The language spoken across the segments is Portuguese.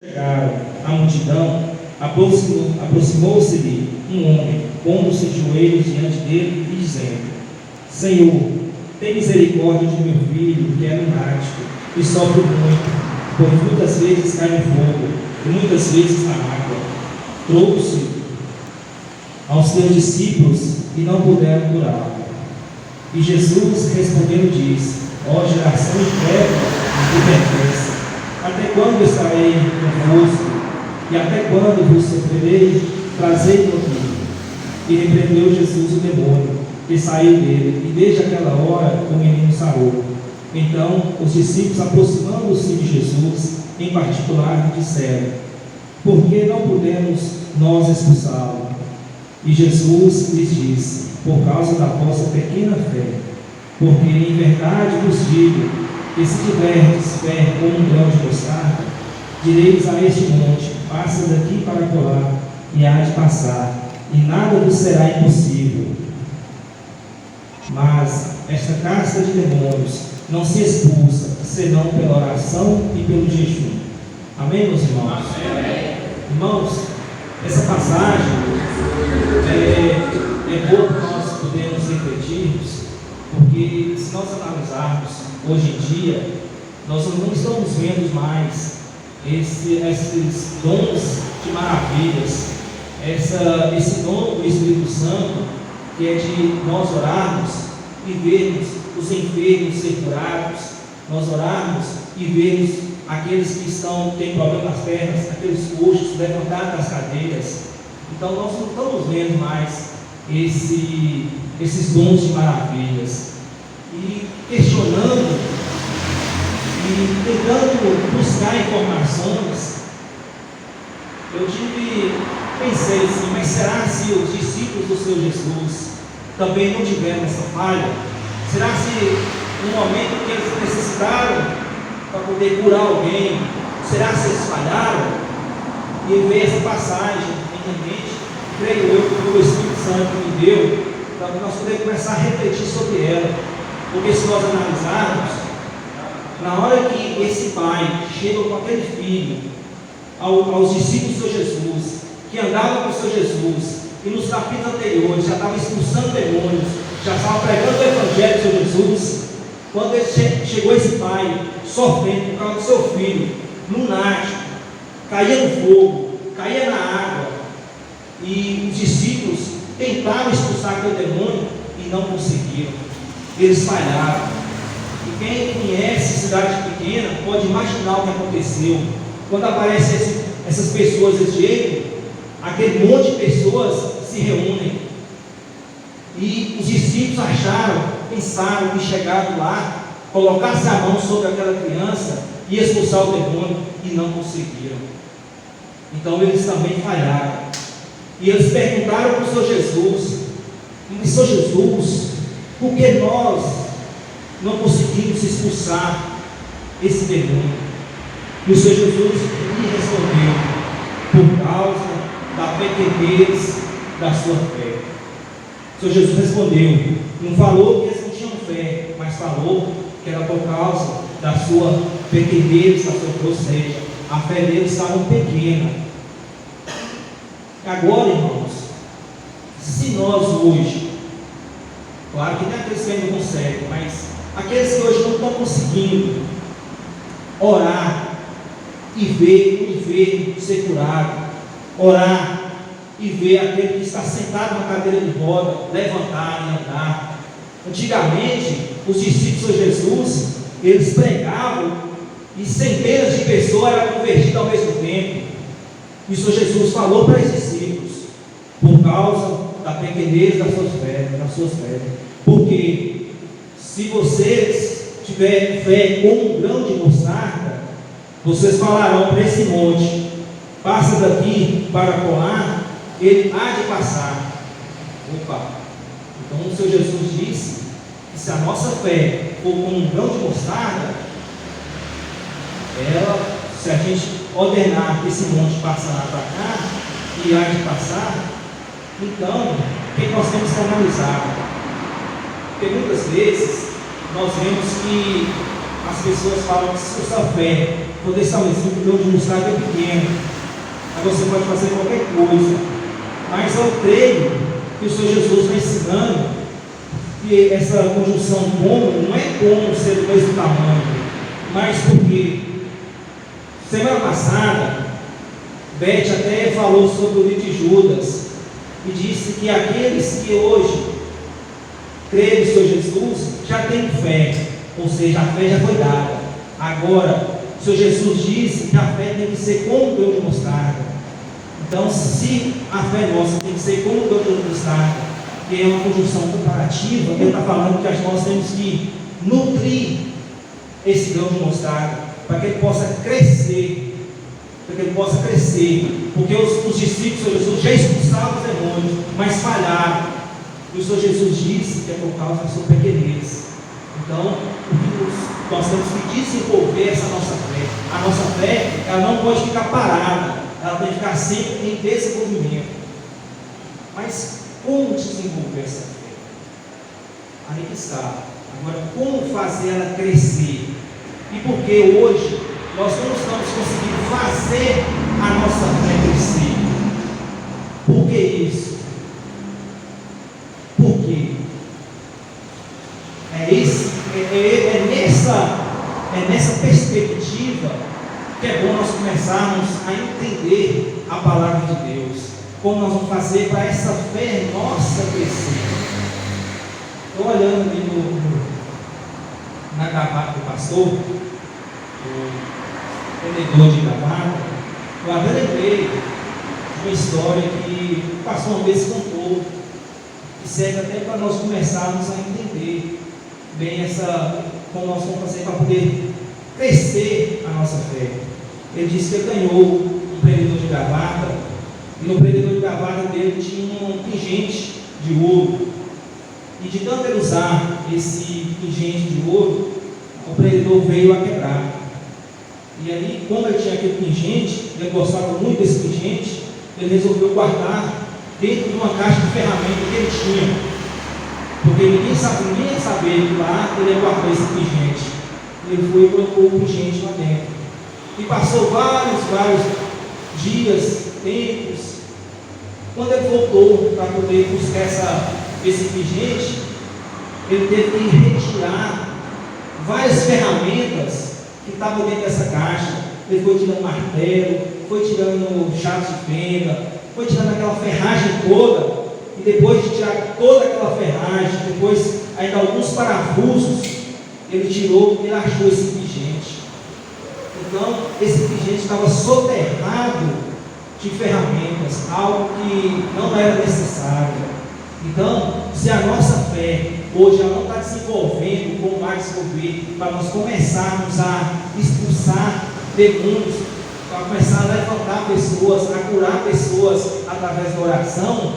Chegaram a multidão, aproximou-se-lhe um homem, pondo-se de joelhos diante dele e dizendo: Senhor, tem misericórdia de meu filho, que é lunático e sofre muito, pois muitas vezes cai no fogo e muitas vezes na água. Trouxe aos teus discípulos e não puderam curá-lo. E Jesus respondendo disse: Ó geração incrédula e perversa, até quando estarei convosco? E até quando vos sofrerei? Trazei-me aqui. E repreendeu Jesus o demônio, que saiu dele, e desde aquela hora o menino sarou. Então os discípulos, aproximando-se de Jesus, em particular, disseram: Por que não podemos nós expulsá-lo? E Jesus lhes disse: Por causa da vossa pequena fé. Porque em verdade vos digo que se tiverdes fé como um grão de mostarda, direis a este monte: passa daqui para colar, e há de passar, e nada vos será impossível. Mas esta casta de demônios não se expulsa, senão pela oração e pelo jejum. Amém, meus irmãos? Amém. Irmãos, essa passagem é boa para nós podermos refletirmos, porque se nós analisarmos hoje em dia, nós não estamos vendo mais esses dons de maravilhas, esse dom do Espírito Santo, que é de nós orarmos e vermos os enfermos ser curados, nós orarmos e vermos aqueles que têm problema nas pernas, aqueles coxos levantar das cadeiras. Então nós não estamos vendo mais esses dons de maravilhas. E questionando e tentando buscar informações, pensei assim: mas será se os discípulos do Senhor Jesus também não tiveram essa falha? Será se no momento que eles necessitaram para poder curar alguém, será se eles falharam? E veio essa passagem em minha mente, creio eu, que o Espírito Santo me deu, para nós podermos começar a refletir sobre ela. Porque se nós analisarmos, na hora que esse pai chega com aquele filho aos discípulos do Senhor Jesus, que andavam com o Senhor Jesus, e nos capítulos anteriores já estava expulsando demônios, já estava pregando o Evangelho do Senhor Jesus, quando chegou esse pai sofrendo por causa do seu filho, lunático, caía no fogo, caía na água, e os discípulos tentaram expulsar aquele demônio e não conseguiram. Eles falharam. E quem conhece cidade pequena pode imaginar o que aconteceu. Quando aparecem essas pessoas desse jeito, aquele monte de pessoas se reúnem. E os discípulos pensaram que chegaram lá, colocasse a mão sobre aquela criança e expulsar o demônio, e não conseguiram. Então eles também falharam. E eles perguntaram para o Senhor Jesus: Senhor Jesus, por que nós não conseguimos expulsar esse demônio? E o Senhor Jesus lhe respondeu: por causa da pequenez da sua fé. O Senhor Jesus respondeu, não falou que eles não tinham fé, mas falou que era por causa da sua pequenez, ou seja, a fé deles estava pequena. Agora, irmãos, se nós hoje, claro que não é aqueles que ainda não conseguem, mas aqueles que hoje não estão conseguindo orar e ver o enfermo ser curado, orar e ver aquele que está sentado na cadeira de roda levantar e andar. Antigamente, os discípulos de Jesus, eles pregavam e centenas de pessoas eram convertidas ao mesmo tempo. E o Senhor Jesus falou para os discípulos: por causa da pequenez das suas fé. Porque se vocês tiverem fé como um grão de mostarda, vocês falarão para esse monte: passa daqui para colar, ele há de passar. Então o Senhor Jesus disse que se a nossa fé for como um grão de mostarda, se a gente ordenar que esse monte passe lá para cá e há de passar, então o que nós temos que analisar? Porque muitas vezes nós vemos que as pessoas falam que se a sua fé Vou deixar um exemplo de onde o mostarda é pequeno. Aí você pode fazer qualquer coisa. Mas eu creio que o Senhor Jesus está ensinando que essa conjunção como não é como ser do mesmo tamanho, mas porque semana passada Beth até falou sobre o livro de Judas e disse que aqueles que hoje creem no Senhor Jesus já têm fé, ou seja, a fé já foi dada. Agora, o Senhor Jesus disse que a fé tem que ser como o grão de mostarda. Então, se a fé nossa tem que ser como o grão de mostarda, que é uma conjunção comparativa, ele está falando que nós temos que nutrir esse grão de mostarda para que ele possa crescer, porque os discípulos do Senhor Jesus já expulsavam os demônios, mas falharam, e o Senhor Jesus disse que é por causa da sua pequenez. Então, nós temos que desenvolver essa nossa fé. A nossa fé, ela não pode ficar parada, ela tem que ficar sempre em desenvolvimento. Mas como desenvolver essa fé? Aí que está. Agora, como fazer ela crescer? E por que hoje nós não estamos conseguindo fazer a nossa fé crescer? Por que isso? Por quê? É nessa perspectiva que é bom nós começarmos a entender a palavra de Deus. Como nós vamos fazer para essa fé nossa crescer? Estou olhando ali na gravata do pastor, o vendedor de gravata. Eu até lembrei de uma história que o pastor uma vez contou, que serve até para nós começarmos a entender bem como nós vamos fazer para poder crescer a nossa fé. Ele disse que ele ganhou um prendedor de gravata, e no prendedor de gravata dele tinha um pingente de ouro, e de tanto ele usar esse pingente de ouro, o prendedor veio a quebrar. E aí, como ele tinha aquele pingente, ele gostava muito desse pingente, ele resolveu guardar dentro de uma caixa de ferramentas que ele tinha, porque ninguém ia saber que lá ele ia guardar esse pingente. Ele foi e colocou o pingente lá dentro, e passou vários dias, tempos. Quando ele voltou para poder buscar esse pingente, ele teve que retirar várias ferramentas que estavam dentro dessa caixa. Ele foi tirando martelo, foi tirando chaves de fenda, foi tirando aquela ferragem toda, e depois de tirar toda aquela ferragem, depois ainda alguns parafusos, ele tirou, ele achou esse pingente. Então, esse pingente estava soterrado de ferramentas, algo que não era necessário. Então, se a nossa fé hoje ela não está desenvolvendo como vai desenvolver, para nós começarmos a expulsar demônios, para começar a levantar pessoas, a curar pessoas através da oração,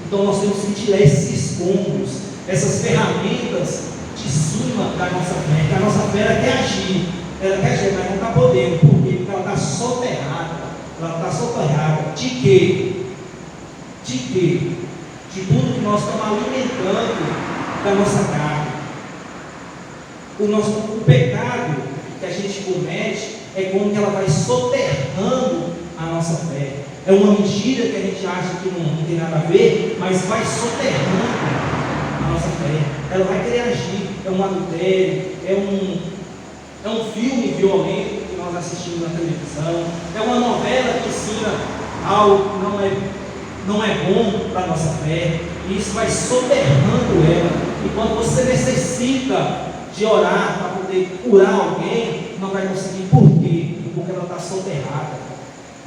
então nós temos que tirar esses escombros, essas ferramentas de cima da nossa fé, que a nossa fé ela quer agir, mas não está podendo. Por quê? Porque ela está soterrada. Ela está soterrada de quê? De tudo que nós estamos alimentando da nossa carne. O pecado que a gente comete é como que ela vai soterrando a nossa fé. É uma mentira que a gente acha que não tem nada a ver, mas vai soterrando a nossa fé. Ela vai querer agir. É um adultério, é um filme violento que nós assistimos na televisão, é uma novela que ensina algo que não é bom para a nossa fé, e isso vai soterrando ela. E quando você necessita de orar para poder curar alguém, não vai conseguir. Por quê? Porque ela está soterrada.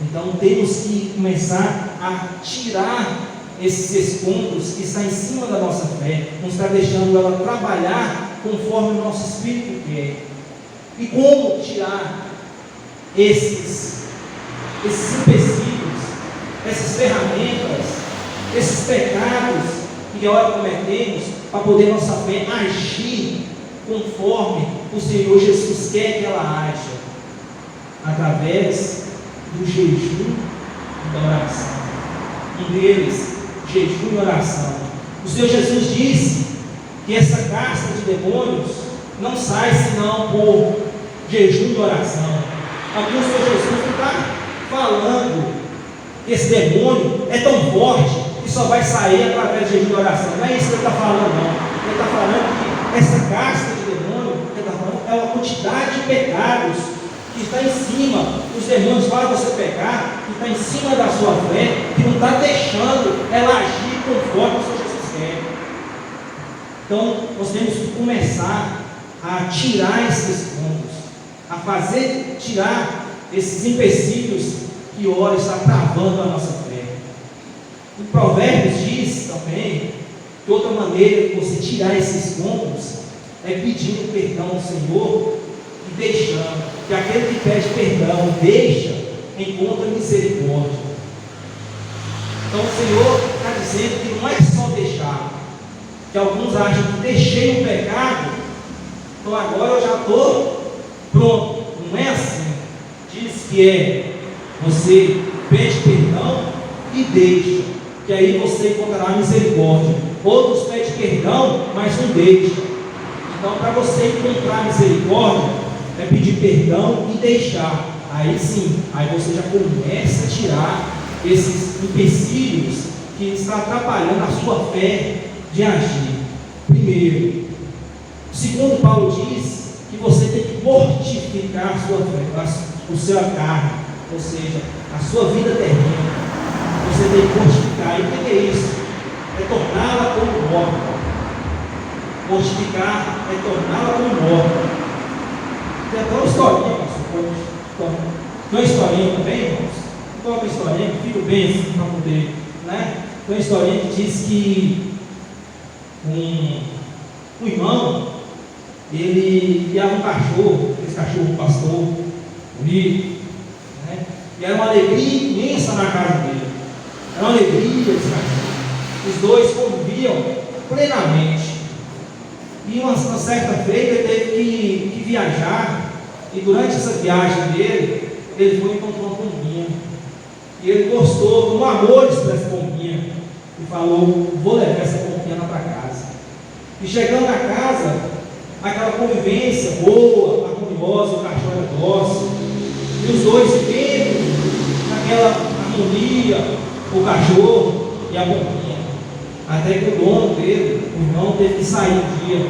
Então temos que começar a tirar esses escombros que estão em cima da nossa fé, não está deixando ela trabalhar conforme o nosso espírito quer. E como tirar esses empecilhos, essas ferramentas, esses pecados que a hora cometemos, para poder nossa fé agir conforme o Senhor Jesus quer que ela haja? Através do jejum e da oração. Um deles, jejum e oração. O Senhor Jesus disse que essa casta de demônios não sai senão por jejum e oração. Aqui o Senhor Jesus não está falando que esse demônio é tão forte que só vai sair através de jejum e oração. Não é isso que ele está falando, não. Ele está falando que essa casca de demônio, ele está falando, é uma quantidade de pecados que está em cima. Os demônios fazem você pecar, que está em cima da sua fé, que não está deixando ela agir conforme o Senhor Jesus quer. Então, nós temos que começar a tirar esses pontos, a tirar esses empecilhos que ora está travando a nossa fé. O Provérbios diz também que outra maneira de você tirar esses pontos é pedindo perdão ao Senhor e deixando, que aquele que pede perdão, deixa, encontra misericórdia. Então o Senhor está dizendo que não é só deixar, que alguns acham que deixei o pecado, então agora eu já estou pronto. Não é assim. Diz que é você pede perdão e deixa, que aí você encontrará misericórdia. Outros pedem perdão, mas não deixam. Então, para você encontrar misericórdia, é pedir perdão e deixar. Aí sim, aí você já começa a tirar esses empecilhos que estão atrapalhando a sua fé de agir. Primeiro. Segundo, Paulo diz que você tem que mortificar a sua fé, a sua carne, ou seja, a sua vida terrena. Você tem que mortificar. E o que é isso? É torná-la como morta. Mortificar é torná-la como morta. Tem até uma historinha, pastor. Tem uma historinha também, irmãos? Qual é uma historinha que fica bem assim para poder, né? Tem uma historinha que diz que um irmão, ele criava um cachorro, esse cachorro pastor, bonito, né? E era uma alegria imensa na casa dele. Era uma alegria esse cachorro. Os dois conviviam plenamente. E uma certa feita ele teve que viajar, e durante essa viagem dele, ele foi encontrar uma pombinha. E ele gostou do amor dessa pombinha. E falou: vou levar essa pombinha lá para casa. E chegando na casa, aquela convivência boa, harmoniosa, o cachorro era dócil, e os dois vivendo naquela harmonia, o cachorro e a pombinha. Até que o dono dele, o irmão, teve que sair um dia.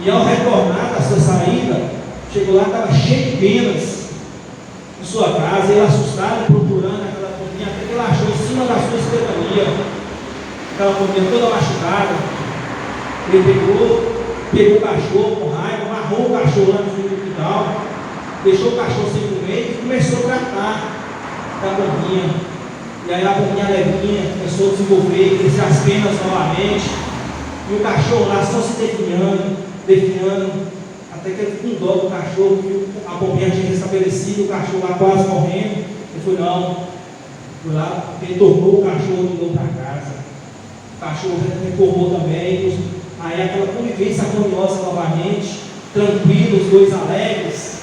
E ao retornar da sua saída, chegou lá, estava cheio de penas em sua casa, ele assustado, procurando aquela pombinha, até que ele achou em cima da sua escrivania, aquela pombinha toda machucada. Ele pegou o cachorro com raiva, amarrou o cachorro lá no fundo do quintal, deixou o cachorro sem comer e começou a tratar da pombinha. E aí a pombinha levinha começou a desenvolver, crescer as penas novamente, e o cachorro lá só se definhando, até que ele ficou com dó do cachorro, que a pombinha tinha restabelecido, o cachorro lá quase morrendo. Ele foi lá, retornou o cachorro de novo para casa. O cachorro retornou também. Aí aquela convivência harmoniosa novamente, tranquilo, os dois alegres.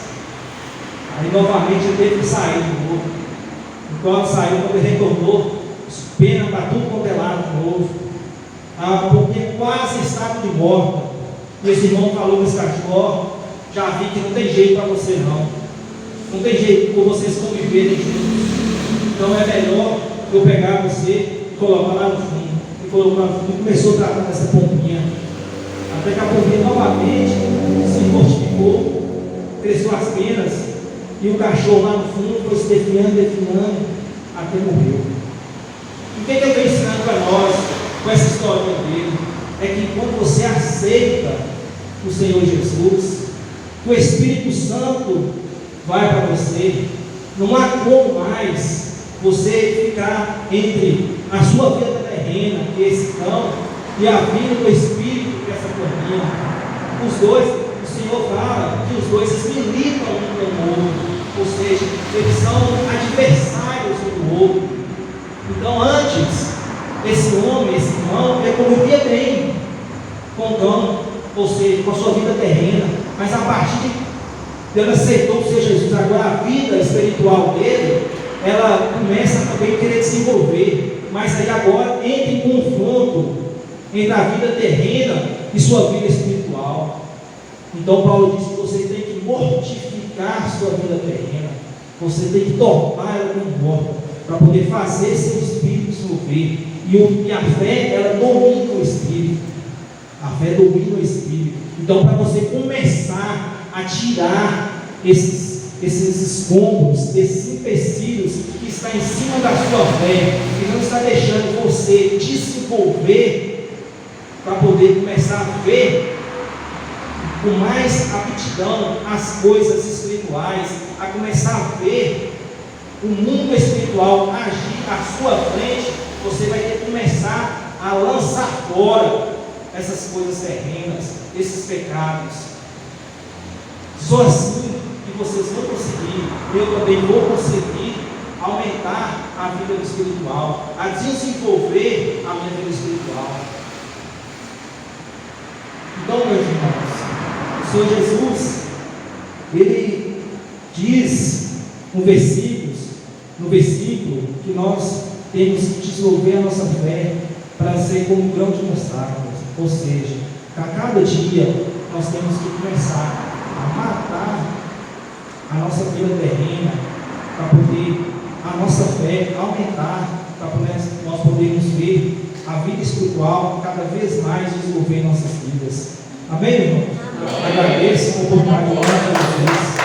Aí novamente ele teve que sair de novo. Quando saiu, quando ele retornou, pena para tudo quanto é lado de novo. A pombinha quase estava de morta. E esse irmão falou para esse cachorro: já vi que não tem jeito para você não. Não tem jeito por vocês conviverem juntos. Então é melhor eu pegar você e colocar lá no fundo. E colocou lá no fundo e começou a tratar dessa pombinha. Até que a pombinha novamente se mortificou, cresceu as penas. E o cachorro lá no fundo foi se definhando, até morreu. O que eu estou ensinando para nós com essa história dele? É que quando você aceita o Senhor Jesus, o Espírito Santo vai para você. Não há como mais você ficar entre a sua vida terrena, que é esse cão, e a vida do Espírito, que é essa pombinha. Os dois, o Senhor fala que os dois militam um com o outro. Ou seja, eles são adversários um do outro. Então antes, esse homem, esse irmão, ele convivia bem com o cão, ou seja, com a sua vida terrena, mas a partir de ele aceitou o Senhor Jesus, agora a vida espiritual dele, ela começa também a querer desenvolver, mas aí agora entra em confronto entre a vida terrena e sua vida espiritual. Então Paulo diz que você tem que mortificar sua vida terrena, Você tem que tornar ela como morta, para poder fazer seu espírito se mover. E a fé, ela domina o espírito. A fé domina o espírito. Então, para você começar a tirar esses escombros, esses empecilhos que está em cima da sua fé, que não está deixando você desenvolver, para poder começar a ver com mais aptidão as coisas espirituais, a começar a ver o mundo espiritual agir à sua frente, você vai ter que começar a lançar fora essas coisas terrenas, esses pecados. Só assim que vocês vão conseguir, eu também vou conseguir aumentar a vida espiritual, a desenvolver a minha vida espiritual. Então, meus irmãos, o Senhor Jesus, Ele diz no versículo que nós temos que desenvolver a nossa fé para ser como um grão de mostarda, ou seja, a cada dia nós temos que começar a matar a nossa vida terrena, para poder a nossa fé aumentar, para nós podermos ver a vida espiritual cada vez mais desenvolver em nossas vidas. Amém, irmão? Agradeço a oportunidade de orar para vocês.